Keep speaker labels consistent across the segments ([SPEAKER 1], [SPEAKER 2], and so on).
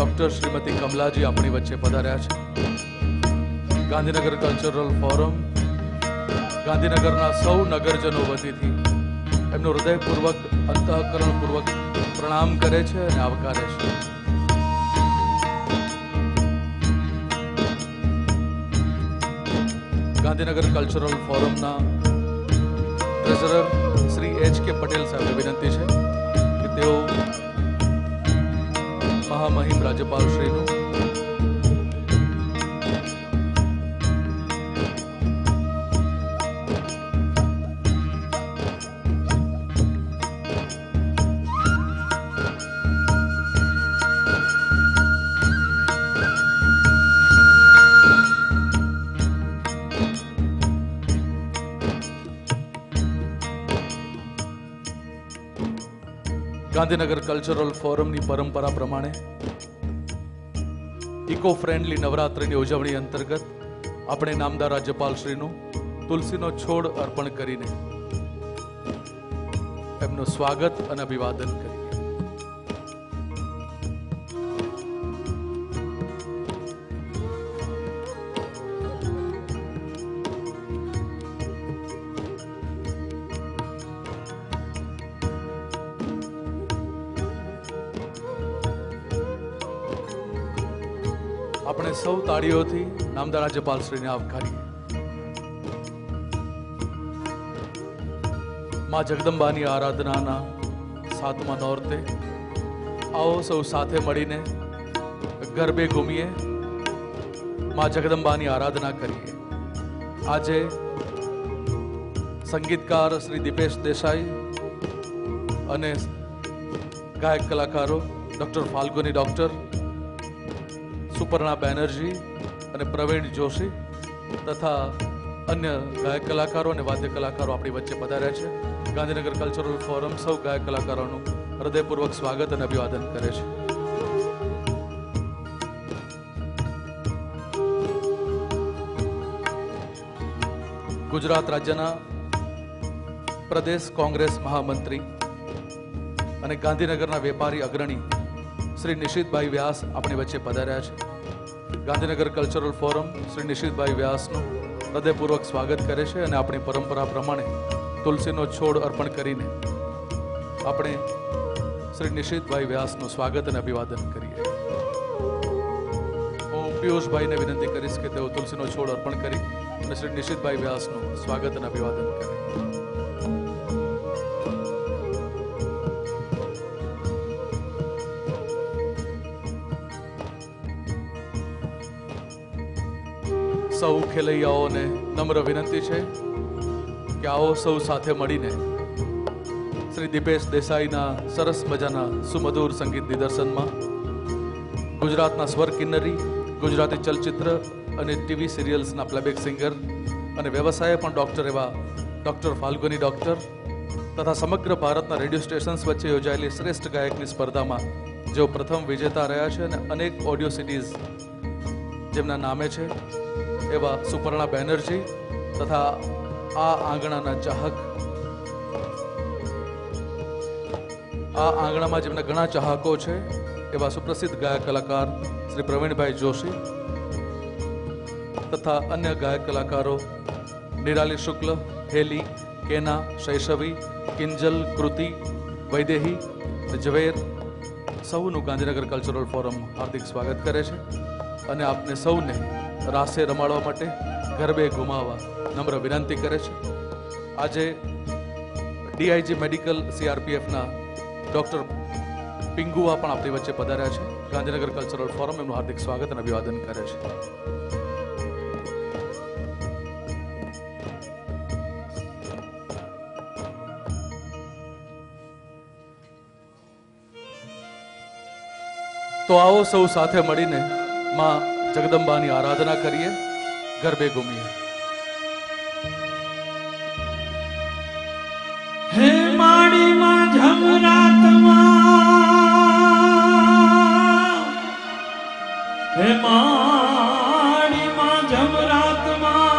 [SPEAKER 1] Doctor Shrimati Kamlaji આપણી વચ્ચે પધાર્યા છે. ગાંધીનગર કલ્ચરલ ફોરમ ગાંધીનગરના સૌ નગરજનો વતીથી એમનો હૃદયપૂર્વક અંતઃકરણપૂર્વક પ્રણામ કરે છે અને આવકારે છે. ગાંધીનગર કલ્ચરલ ફોરમના ટ્રેઝરર શ્રી H.K. પટેલ સાહેબને વિનંતી છે કે તેઓ મહામહિમ રાજ્યપાલ શ્રીનું ગાંધીનગર કલ્ચરલ ફોરમની પરંપરા પ્રમાણે ઇકો ફ્રેન્ડલી નવરાત્રિની ઉજવણી અંતર્ગત આપણે નામદાર રાજ્યપાલ શ્રીનું તુલસીનો છોડ અર્પણ કરીને એમનું સ્વાગત અને અભિવાદન કરીએ. આપણે સૌ તાળીઓથી નામદાર રાજ્યપાલ શ્રીને આવકારીએ. માં જગદંબાની આરાધનાના 7મા નોરતે આવો સૌ સાથે મળીને ગરબે ઘૂમીએ, માં જગદંબાની આરાધના કરીએ. આજે સંગીતકાર શ્રી દીપેશ દેસાઈ અને ગાયક કલાકારો ડોક્ટર ફાલ્ગુની ડોક્ટર, સુપર્ણા બેનર્જી અને પ્રવીણ જોશી તથા અન્ય ગાયક કલાકારો અને વાદ્ય કલાકારો આપણી વચ્ચે પધાર્યા છે. ગાંધીનગર કલ્ચરલ ફોરમ સૌ ગાયક કલાકારોનું હૃદયપૂર્વક સ્વાગત અને અભિવાદન કરે છે. ગુજરાત રાજ્યના પ્રદેશ કોંગ્રેસ મહામંત્રી અને ગાંધીનગરના વેપારી અગ્રણી શ્રી નિશિતભાઈ વ્યાસ આપણી વચ્ચે પધાર્યા છે. ગાંધીનગર કલ્ચરલ ફોરમ શ્રી નિશિતભાઈ વ્યાસનું હૃદયપૂર્વક સ્વાગત કરે છે અને આપણી પરંપરા પ્રમાણે તુલસીનો છોડ અર્પણ કરીને આપણે શ્રી નિશિતભાઈ વ્યાસનું સ્વાગત અને અભિવાદન કરીએ. હું પિયુષભાઈને વિનંતી કરીશ કે તેઓ તુલસીનો છોડ અર્પણ કરી અને શ્રી નિશિતભાઈ વ્યાસનું સ્વાગત અને અભિવાદન કરે. સૌ ખેલૈયાઓને નમ્ર વિનંતી છે કે આવો સૌ સાથે મળીને શ્રી દીપેશ દેસાઈના સરસ મજાના સુમધુર સંગીત નિદર્શનમાં ગુજરાતના સ્વર કિન્નરી, ગુજરાતી ચલચિત્ર અને ટીવી સિરિયલ્સના પ્લેબેક સિંગર અને વ્યવસાય પણ ડોક્ટર એવા ડોક્ટર ફાલ્ગુની ડોક્ટર તથા સમગ્ર ભારતના રેડિયો સ્ટેશન્સ વચ્ચે યોજાયેલી શ્રેષ્ઠ ગાયકની સ્પર્ધામાં જેઓ પ્રથમ વિજેતા રહ્યા છે અને અનેક ઓડિયો સિટીઝ જેમના નામે છે એવા સુપર્ણા બેનર્જી તથા આ આંગણાના ચાહક, આ આંગણામાં જેમના ઘણા ચાહકો છે એવા સુપ્રસિદ્ધ ગાયક કલાકાર શ્રી પ્રવીણભાઈ જોશી તથા અન્ય ગાયક કલાકારો નિરાલી શુક્લ, હેલી, કેના, શૈશવી, કિંજલ, કૃતિ, વૈદેહી, ઝવેર સૌનું ગાંધીનગર કલ્ચરલ ફોરમ હાર્દિક સ્વાગત કરે છે અને આપને સૌને રાસે રમાડવા માટે, ગરબે ઘુમાવવા નમ્ર વિનંતી કરે છે. આજે ડીઆઈજી મેડિકલ CRPFના ડોક્ટર પિંગુઆ પણ આપણી વચ્ચે પધાર્યા છે. ગાંધીનગર કલ્ચરલ ફોરમ એમનું હાર્દિક સ્વાગત અને અભિવાદન કરે છે. તો આવો સૌ સાથે મળીને માં જગદંબાની આરાધના કરીએ, ગરબે ઘૂમીએ.
[SPEAKER 2] હે માડીમાં જમરાતમાં, હે માડીમાં જમરાતમાં,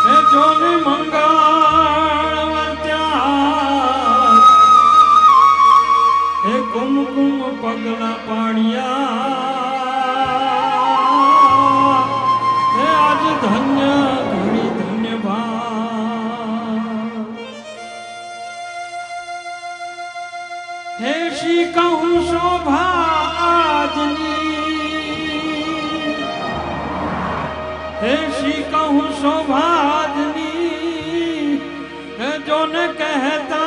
[SPEAKER 2] હે જોને મંગળ વર્ત્યા, હે કુમકુમ પગલા પાડ્યા હે આજ ધન્ય ઘણી ધન્ય ભાવ હે શ્રી કહું શોભા આજની હે શ્રી કહું શોભાજની હે જોને કહેતા